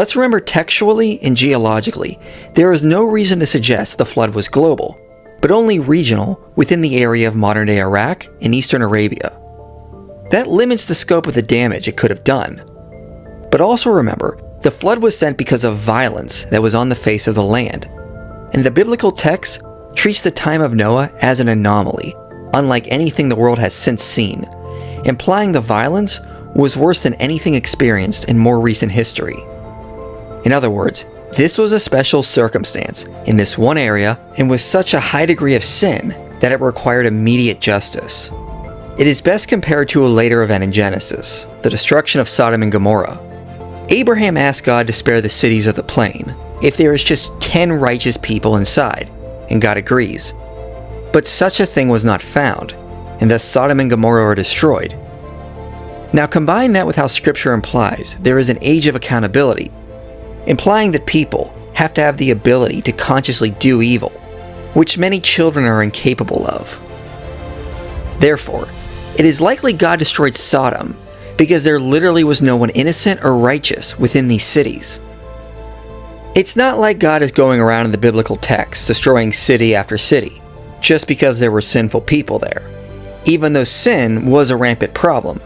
Let's remember, textually and geologically, there is no reason to suggest the flood was global, but only regional within the area of modern-day Iraq and eastern Arabia. That limits the scope of the damage it could have done. But also remember, the flood was sent because of violence that was on the face of the land, and the biblical text treats the time of Noah as an anomaly, unlike anything the world has since seen, implying the violence was worse than anything experienced in more recent history. In other words, this was a special circumstance in this one area and with such a high degree of sin that it required immediate justice. It is best compared to a later event in Genesis, the destruction of Sodom and Gomorrah. Abraham asked God to spare the cities of the plain if there is just 10 righteous people inside, and God agrees. But such a thing was not found, and thus Sodom and Gomorrah are destroyed. Now combine that with how Scripture implies there is an age of accountability, implying that people have to have the ability to consciously do evil, which many children are incapable of. Therefore, it is likely God destroyed Sodom because there literally was no one innocent or righteous within these cities. It's not like God is going around in the biblical text destroying city after city just because there were sinful people there, even though sin was a rampant problem,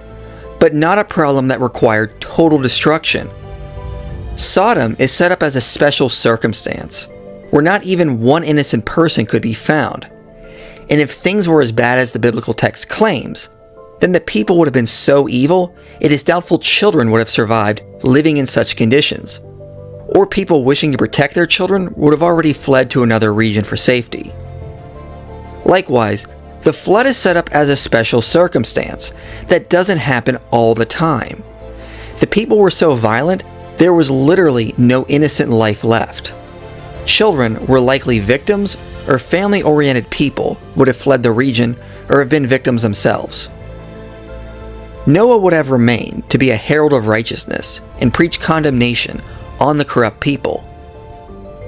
but not a problem that required total destruction. Sodom is set up as a special circumstance, where not even one innocent person could be found. And if things were as bad as the biblical text claims, then the people would have been so evil, it is doubtful children would have survived living in such conditions. Or people wishing to protect their children would have already fled to another region for safety. Likewise, the flood is set up as a special circumstance that doesn't happen all the time. The people were so violent, there was literally no innocent life left. Children were likely victims, or family-oriented people would have fled the region or have been victims themselves. Noah would have remained to be a herald of righteousness and preach condemnation on the corrupt people.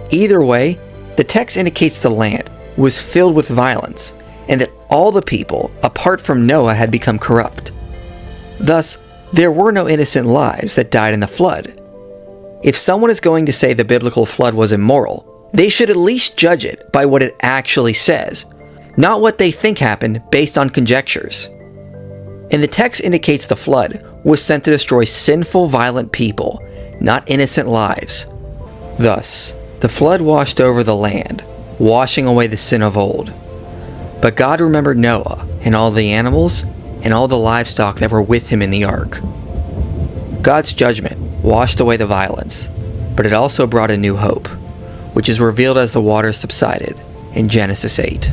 Either way, the text indicates the land was filled with violence and that all the people, apart from Noah, had become corrupt. Thus, there were no innocent lives that died in the flood. If someone is going to say the biblical flood was immoral, they should at least judge it by what it actually says, not what they think happened based on conjectures. And the text indicates the flood was sent to destroy sinful, violent people, not innocent lives. Thus, the flood washed over the land, washing away the sin of old. But God remembered Noah and all the animals and all the livestock that were with him in the ark. God's judgment washed away the violence, but it also brought a new hope, which is revealed as the waters subsided in Genesis 8.